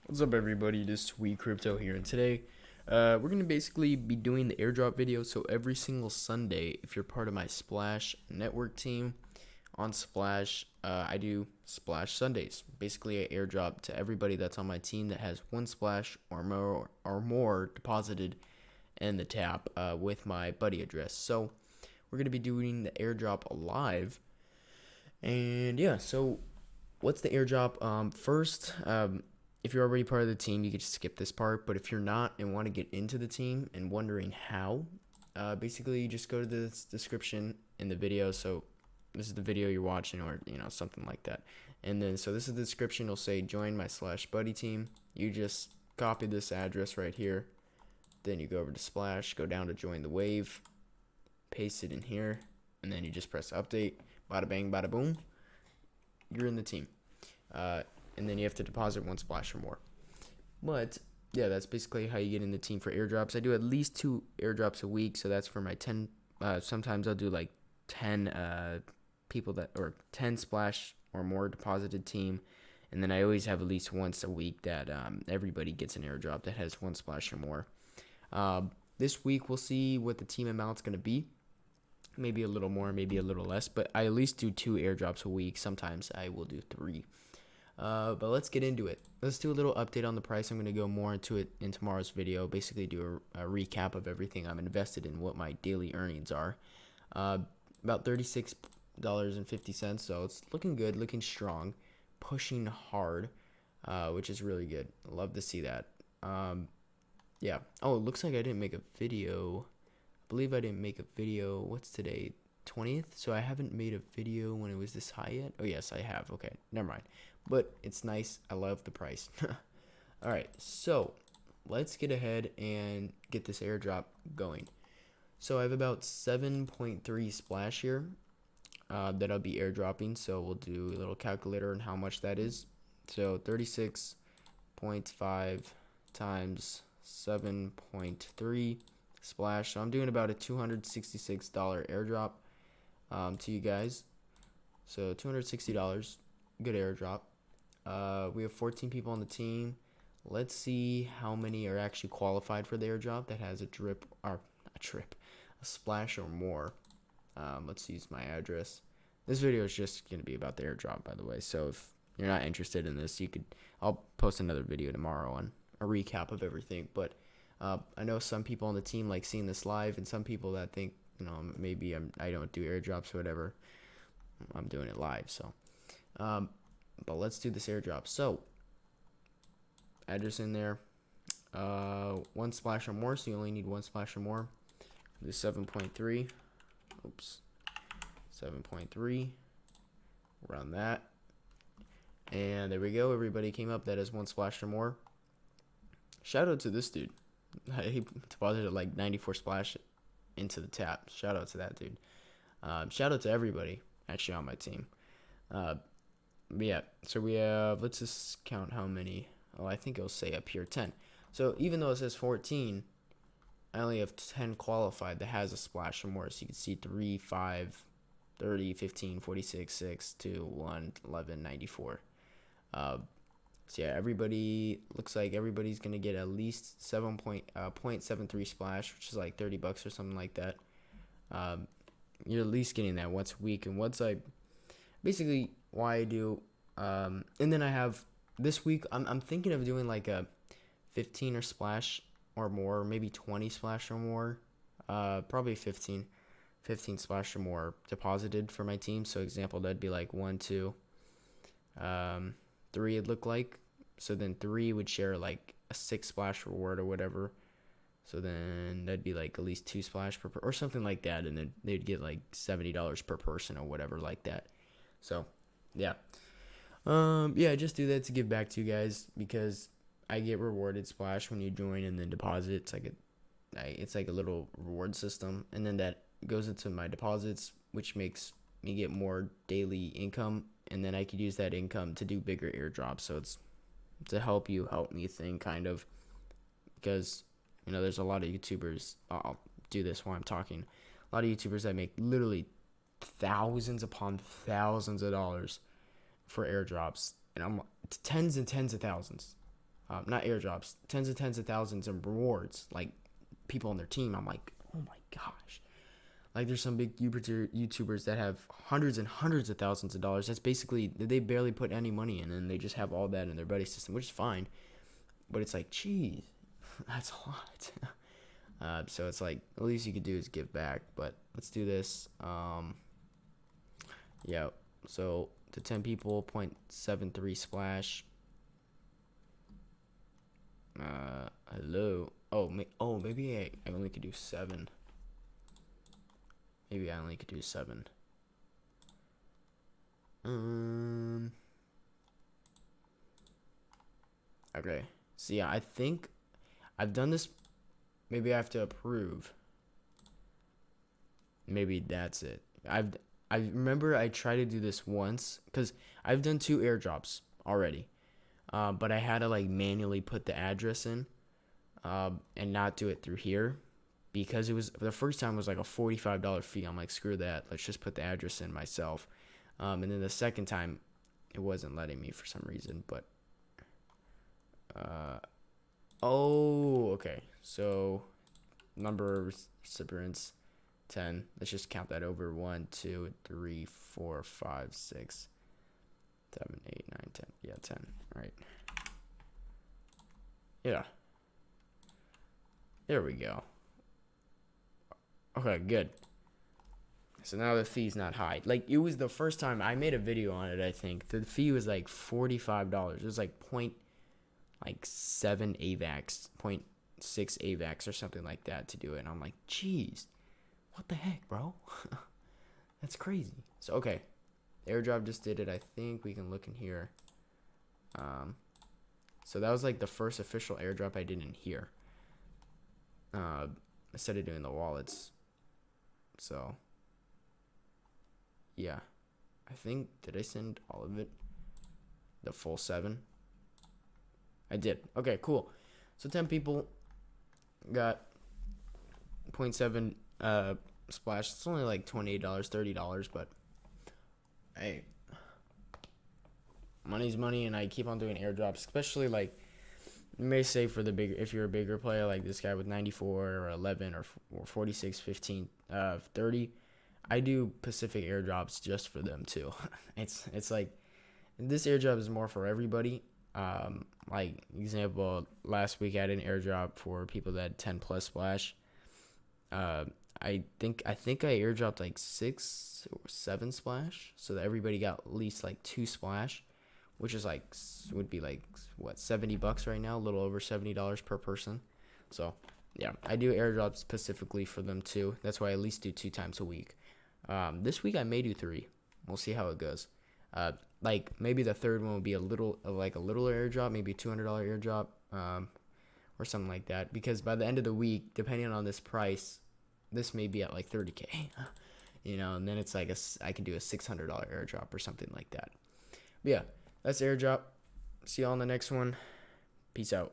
What's up, everybody? This is Sweet Crypto here, and today we're gonna basically be doing the airdrop video. So every single Sunday, if you're part of my Splash network team on Splash, I do Splash Sundays. Basically, I airdrop to everybody that's on my team that has one Splash or more deposited in the tap with my buddy address. So we're gonna be doing the airdrop live, and yeah. So what's the airdrop? First, if you're already part of the team, you could just skip this part. But if you're not and want to get into the team and wondering how, basically you just go to the description in the video. So this is the video you're watching, or something like that. And then so this is the description. It'll say join my slash buddy team. You just copy this address right here. Then you go over to Splash, go down to join the wave, paste it in here, and then you just press update. Bada bang, bada boom. You're in the team. And then you have to deposit one splash or more. But yeah, that's basically how you get in the team for airdrops. I do at least 2 airdrops a week, so that's for my 10. Sometimes I'll do like 10 people that, or 10 splash or more deposited team, and then I always have at least once a week that everybody gets an airdrop that has one splash or more. This week we'll see what the team amount's gonna be. Maybe a little more, maybe a little less, but I at least do 2 airdrops a week. Sometimes I will do 3. But let's get into it. Let's do a little update on the price. I'm going to go more into it in tomorrow's video. Basically do a recap of everything I'm invested in, what my daily earnings are. About $36.50, so it's looking good, looking strong, pushing hard, which is really good. Love to see that. Yeah. Oh, it looks like I didn't make a video. I believe I didn't make a video. What's today? 20th? So I haven't made a video when it was this high yet? Oh, yes, I have. Okay, never mind. But it's nice. I love the price. All right, so let's get ahead and get this airdrop going. So I have about 7.3 splash here that I'll be airdropping. So we'll do a little calculator on how much that is. So 36.5 times 7.3 splash. So I'm doing about a $266 airdrop to you guys. So $260, good airdrop. We have 14 people on the team. Let's see how many are actually qualified for the airdrop that has a splash or more. Let's use my address. This video is just going to be about the airdrop, by the way. So if you're not interested in this, I'll post another video tomorrow on a recap of everything. But I know some people on the team like seeing this live, and some people that think, maybe I don't do airdrops or whatever. I'm doing it live, so. But let's do this airdrop. So, address in there. One splash or more, so you only need one splash or more. Do 7.3. Oops. 7.3. Run that. And there we go. Everybody came up that has one splash or more. Shout out to this dude. He deposited like 94 splash into the tap. Shout out to that dude. Shout out to everybody actually on my team. Yeah, so we have, let's just count how many. Oh, I think it'll say up here 10. So even though it says 14, I only have 10 qualified that has a splash or more. So you can see 3, 5, 30, 15, 46, 6, 2, 1, 11, 94. So yeah, looks like everybody's going to get at least 0.73 splash, which is like $30 or something like that. You're at least getting that once a week. And basically why I do, and then I have this week, I'm thinking of doing like a 15 or splash or more, maybe 20 splash or more, probably 15 splash or more deposited for my team. So example, that'd be like 1, 2, 3 it'd look like. So then 3 would share like a 6 splash reward or whatever. So then that'd be like at least 2 splash per or something like that, and then they'd get like $70 per person or whatever like that. So yeah. Yeah, I just do that to give back to you guys because I get rewarded splash when you join and then deposit. It's like a little reward system, and then that goes into my deposits, which makes me get more daily income, and then I could use that income to do bigger airdrops. So it's to help me thing, kind of, because there's a lot of YouTubers. I'll do this while I'm talking. A lot of YouTubers that make literally thousands upon thousands of dollars for airdrops, and I'm tens and tens of thousands. not airdrops, tens of thousands in rewards, like people on their team. I'm like, oh my gosh. Like there's some big YouTubers that have hundreds and hundreds of thousands of dollars. That's basically, they barely put any money in, and they just have all that in their buddy system, which is fine. But it's like, geez, that's a lot. So it's like, the least you could do is give back. But let's do this. Yeah. So to 10 people, 0.73 splash. Hello. Oh, maybe I only could do 7. Maybe I only could do 7. Okay. So yeah, I think I've done this. Maybe I have to approve. Maybe that's it. I remember I tried to do this once because I've done 2 airdrops already. But I had to like manually put the address in, and not do it through here, because it was, the first time was like a $45 fee. I'm like, screw that. Let's just put the address in myself. And then the second time, it wasn't letting me for some reason. But okay. So number of recipients, 10. Let's just count that over. 1, 2, 3, 4, 5, 6, 7, 8, 9, 10. Yeah, 10. All right. Yeah. There we go. Okay, good. So now the fee's not high. Like, it was the first time I made a video on it, I think. The fee was like $45. It was like .7 AVAX, .6 AVAX or something like that to do it. And I'm like, geez, what the heck, bro? That's crazy. So, okay. AirDrop just did it. I think we can look in here. So that was like the first official AirDrop I did in here. Instead of doing the wallets. So, yeah. I think, did I send all of it? The full 7? I did. Okay, cool. So 10 people got 0.7 splash. It's only like $28, $30, but hey, money's money, and I keep on doing airdrops, especially like, you may say for the bigger, if you're a bigger player like this guy with 94 or 11 or 46, 15, 30, I do Pacific airdrops just for them too. It's like, this airdrop is more for everybody. Like example, last week I did an airdrop for people that had 10 plus splash. I think I airdropped like 6 or 7 splash, so that everybody got at least like 2 splash, which is like, would be like what, $70 right now, a little over $70 per person. So yeah, I do airdrops specifically for them too. That's why I at least do 2 times a week. This week I may do 3. We'll see how it goes. Like maybe the third one will be a little airdrop, maybe a $200 airdrop, or something like that. Because by the end of the week, depending on this price, this may be at like 30K, and then it's like I could do a $600 airdrop or something like that. But yeah, that's airdrop. See y'all on the next one. Peace out.